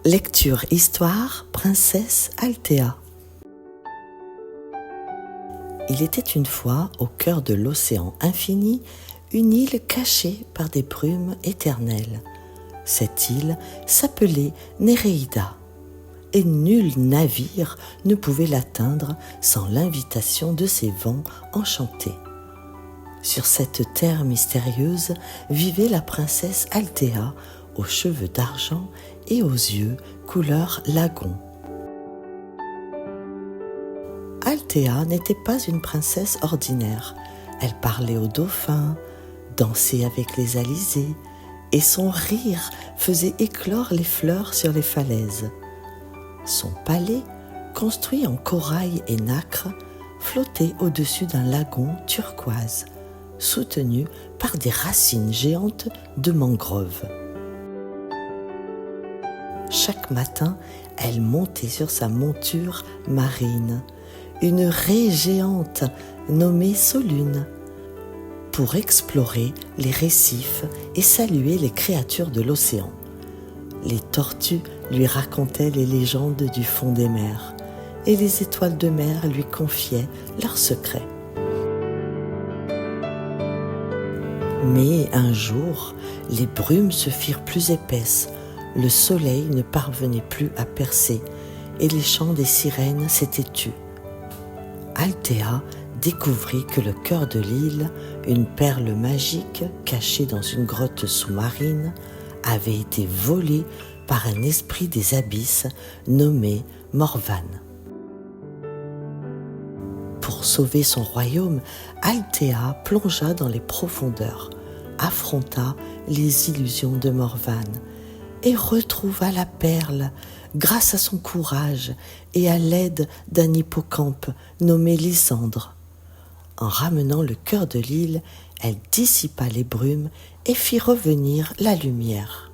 Lecture Histoire, Princesse Althea. Il était une fois, au cœur de l'océan infini, une île cachée par des brumes éternelles. Cette île s'appelait Néréida, et nul navire ne pouvait l'atteindre sans l'invitation de ses vents enchantés. Sur cette terre mystérieuse vivait la princesse Althea, aux cheveux d'argent et aux yeux couleur lagon. Althea n'était pas une princesse ordinaire. Elle parlait aux dauphins, dansait avec les alizés, et son rire faisait éclore les fleurs sur les falaises. Son palais, construit en corail et nacre, flottait au-dessus d'un lagon turquoise, soutenu par des racines géantes de mangrove. Chaque matin, elle montait sur sa monture marine, une raie géante nommée Solune, pour explorer les récifs et saluer les créatures de l'océan. Les tortues lui racontaient les légendes du fond des mers, et les étoiles de mer lui confiaient leurs secrets. Mais un jour, les brumes se firent plus épaisses, le soleil ne parvenait plus à percer, et les chants des sirènes s'étaient tus. Althea découvrit que le cœur de l'île, une perle magique cachée dans une grotte sous-marine, avait été volé par un esprit des abysses nommé Morvan. Pour sauver son royaume, Althea plongea dans les profondeurs, affronta les illusions de Morvan et retrouva la perle grâce à son courage et à l'aide d'un hippocampe nommé Lysandre. En ramenant le cœur de l'île, elle dissipa les brumes et fit revenir la lumière.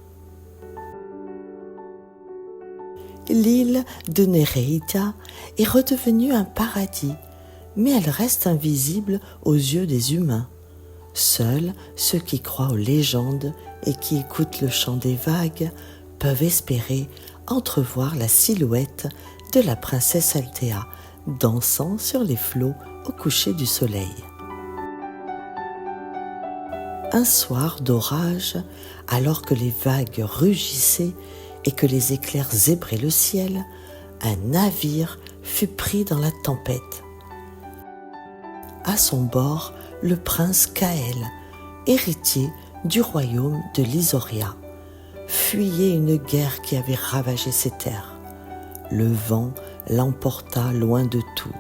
L'île de Néréida est redevenue un paradis, mais elle reste invisible aux yeux des humains. Seuls ceux qui croient aux légendes et qui écoutent le chant des vagues peuvent espérer entrevoir la silhouette de la princesse Althea dansant sur les flots au coucher du soleil. Un soir d'orage, alors que les vagues rugissaient et que les éclairs zébraient le ciel, un navire fut pris dans la tempête. À son bord, le prince Kael, héritier du royaume de l'Isoria, fuyait une guerre qui avait ravagé ses terres. Le vent l'emporta loin de tout,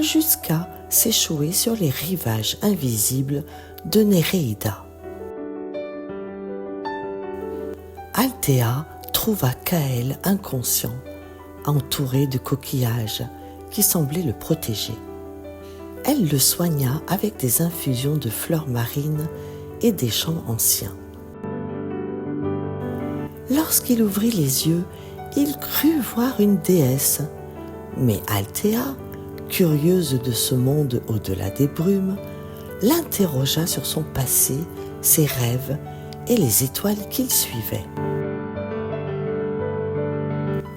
jusqu'à s'échouer sur les rivages invisibles de Néréida. Althea trouva Kael inconscient, entouré de coquillages qui semblaient le protéger. Elle le soigna avec des infusions de fleurs marines et des chants anciens. Lorsqu'il ouvrit les yeux, il crut voir une déesse. Mais Althea, curieuse de ce monde au-delà des brumes, l'interrogea sur son passé, ses rêves et les étoiles qu'il suivait.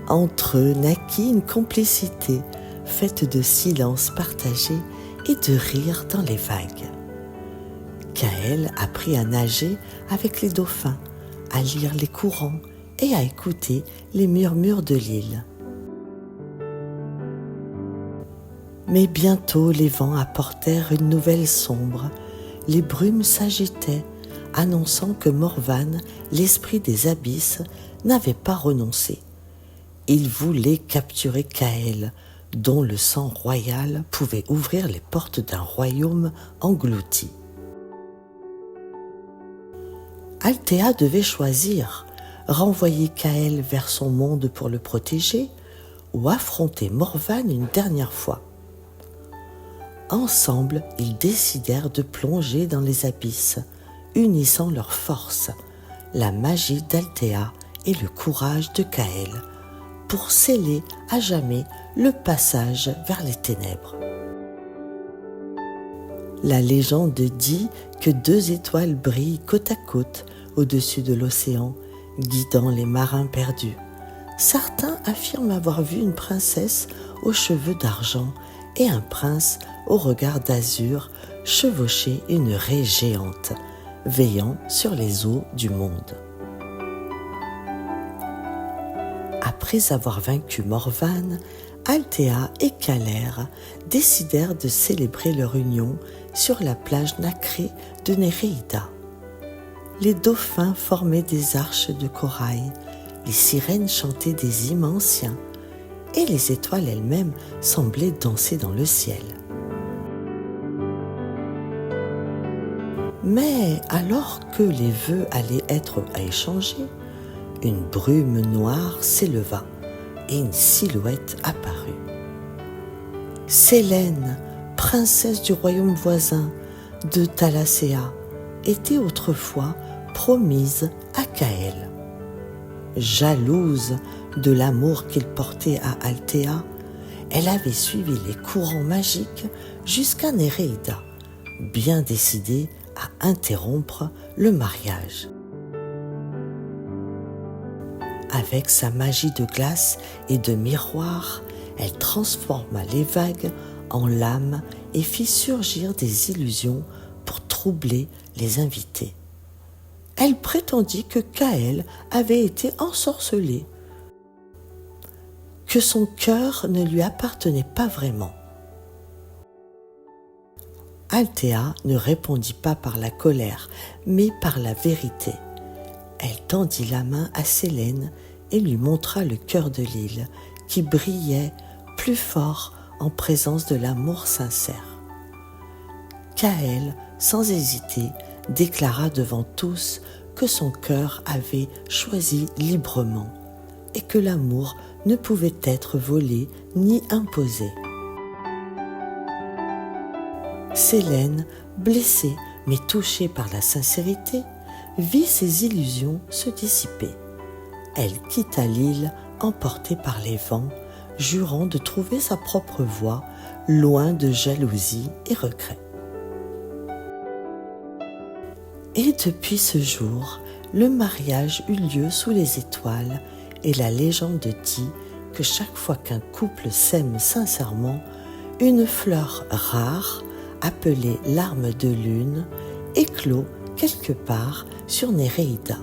Entre eux naquit une complicité faite de silence partagé et de rire dans les vagues. Kael apprit à nager avec les dauphins, à lire les courants et à écouter les murmures de l'île. Mais bientôt les vents apportèrent une nouvelle sombre. Les brumes s'agitaient, annonçant que Morvan, l'esprit des abysses, n'avait pas renoncé. Il voulait capturer Kael, dont le sang royal pouvait ouvrir les portes d'un royaume englouti. Althea devait choisir, renvoyer Kael vers son monde pour le protéger ou affronter Morvan une dernière fois. Ensemble, ils décidèrent de plonger dans les abysses, unissant leurs forces, la magie d'Althea et le courage de Kael, pour sceller à jamais le passage vers les ténèbres. La légende dit que 2 étoiles brillent côte à côte au-dessus de l'océan, guidant les marins perdus. Certains affirment avoir vu une princesse aux cheveux d'argent et un prince au regard d'azur chevaucher une raie géante, veillant sur les eaux du monde. Après avoir vaincu Morvan, Althea et Calère décidèrent de célébrer leur union sur la plage nacrée de Néréida. Les dauphins formaient des arches de corail, les sirènes chantaient des hymnes anciens, et les étoiles elles-mêmes semblaient danser dans le ciel. Mais alors que les vœux allaient être à échanger, une brume noire s'éleva et une silhouette apparut. Sélène, princesse du royaume voisin de Thalacéa, était autrefois promise à Caël. Jalouse de l'amour qu'il portait à Althea, elle avait suivi les courants magiques jusqu'à Néréida, bien décidée à interrompre le mariage. Avec sa magie de glace et de miroir, elle transforma les vagues en lames et fit surgir des illusions pour troubler les invités. Elle prétendit que Caël avait été ensorcelé, que son cœur ne lui appartenait pas vraiment. Althea ne répondit pas par la colère, mais par la vérité. Elle tendit la main à Sélène et lui montra le cœur de l'île, qui brillait plus fort en présence de l'amour sincère. Caël, sans hésiter, déclara devant tous que son cœur avait choisi librement et que l'amour ne pouvait être volé ni imposé. Sélène, blessée mais touchée par la sincérité, vit ses illusions se dissiper. Elle quitta l'île emportée par les vents, jurant de trouver sa propre voie, loin de jalousie et regret. Et depuis ce jour, le mariage eut lieu sous les étoiles et la légende dit que chaque fois qu'un couple s'aime sincèrement, une fleur rare, appelée larme de lune, éclot quelque part sur Néréida.